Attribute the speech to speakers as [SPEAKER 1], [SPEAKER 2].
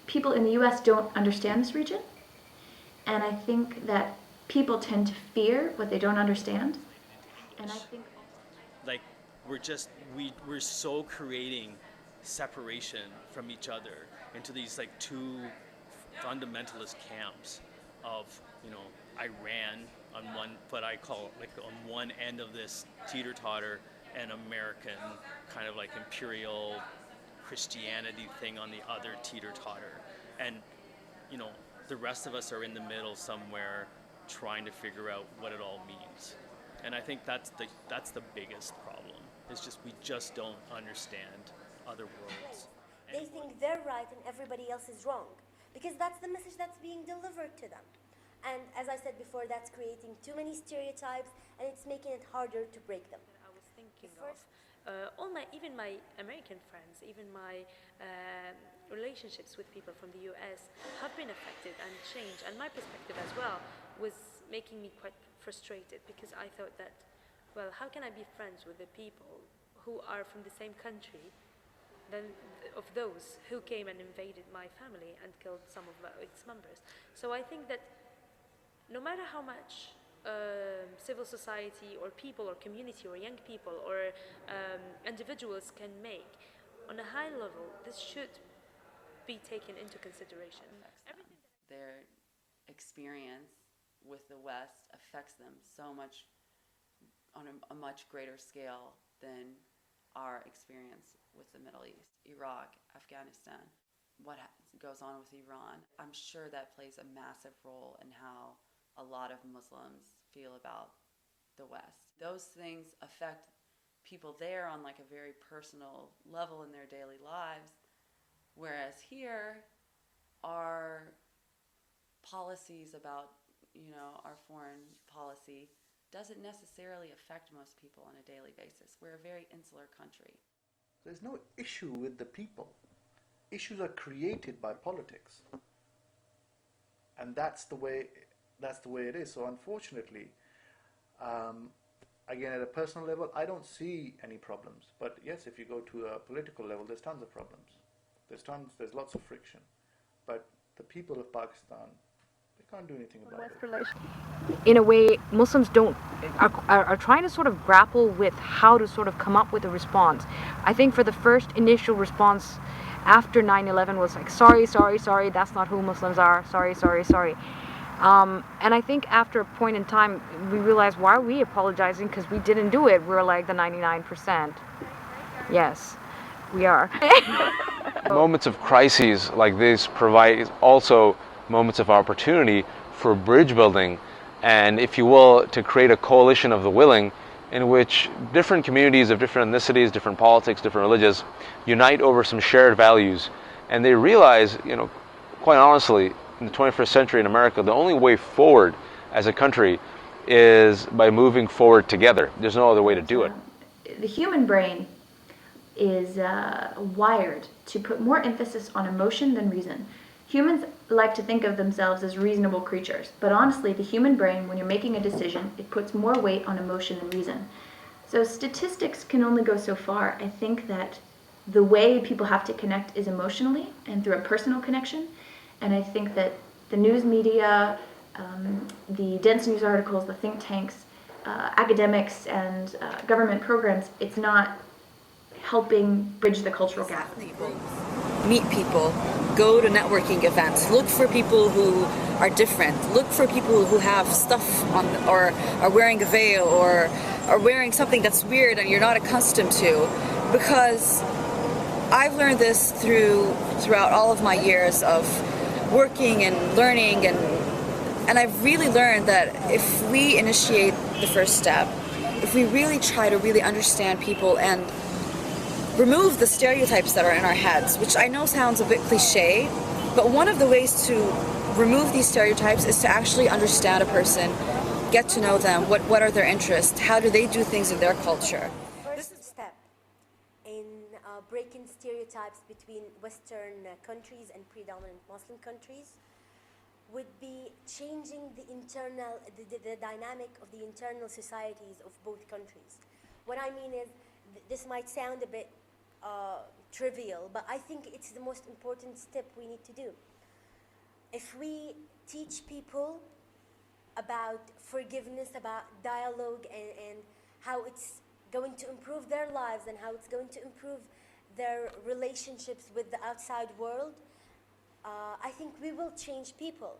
[SPEAKER 1] people in the US don't understand this region, and I think that people tend to fear what they don't understand. And I think
[SPEAKER 2] like we're so creating separation from each other into these like two fundamentalist camps of, you know, Iran on one, what I call like on one end of this teeter-totter, and American kind of like imperial Christianity thing on the other teeter-totter. And, you know, the rest of us are in the middle somewhere trying to figure out what it all means. And I think that's the biggest problem. It's just we just don't understand other worlds.
[SPEAKER 3] They think they're right and everybody else is wrong, because that's the message that's being delivered to them. And as I said before, that's creating too many stereotypes, and it's making it harder to break them.
[SPEAKER 4] I was thinking of even my American friends, even my relationships with people from the US have been affected and changed, and my perspective as well was making me quite frustrated, because I thought that, well, how can I be friends with the people who are from the same country than of those who came and invaded my family and killed some of its members? So I think that no matter how much civil society or people or community or young people or individuals can make, on a high level, this should be taken into consideration.
[SPEAKER 5] Their experience with the West affects them so much on a much greater scale than our experience with the Middle East, Iraq, Afghanistan, what goes on with Iran. I'm sure that plays a massive role in how a lot of Muslims feel about the West. Those things affect people there on like a very personal level in their daily lives, whereas here, our policies about, you know, our foreign policy doesn't necessarily affect most people on a daily basis. We're a very insular country.
[SPEAKER 6] There's no issue with the people. Issues are created by politics. And that's the way it is. So unfortunately, again, at a personal level, I don't see any problems. But yes, if you go to a political level, there's tons of problems. There's lots of friction. But the people of Pakistan, they can't do anything about it.
[SPEAKER 7] In a way, Muslims are trying to sort of grapple with how to sort of come up with a response. I think for the first initial response after 9/11 was like, sorry, that's not who Muslims are, sorry. And I think after a point in time, we realized, why are we apologizing? Because we didn't do it. We're like the 99%. Yes, we are.
[SPEAKER 8] Moments of crises like this provide also moments of opportunity for bridge building, and, if you will, to create a coalition of the willing in which different communities of different ethnicities, different politics, different religions unite over some shared values. And they realize, you know, quite honestly, in the 21st century in America, the only way forward as a country is by moving forward together. There's no other way to do it.
[SPEAKER 1] The human brain is wired to put more emphasis on emotion than reason. Humans like to think of themselves as reasonable creatures, but honestly, the human brain, when you're making a decision, it puts more weight on emotion than reason. So statistics can only go so far. I think that the way people have to connect is emotionally and through a personal connection. And I think that the news media, the dense news articles, the think tanks, academics, and government programs, it's not helping bridge the cultural gap.
[SPEAKER 9] Meet people, go to networking events, look for people who are different, look for people who have stuff on, or are wearing a veil, or are wearing something that's weird and you're not accustomed to. Because I've learned this throughout all of my years of working and learning, and I've really learned that if we initiate the first step, if we really try to really understand people and remove the stereotypes that are in our heads, which I know sounds a bit cliche, but one of the ways to remove these stereotypes is to actually understand a person, get to know them, what are their interests, how do they do things in their culture.
[SPEAKER 3] First step in breaking stereotypes between Western countries and predominant Muslim countries would be changing the dynamic of the internal societies of both countries. What I mean is, this might sound a bit trivial, but I think it's the most important step we need to do. If we teach people about forgiveness, about dialogue, and how it's going to improve their lives and how it's going to improve their relationships with the outside world, I think we will change people.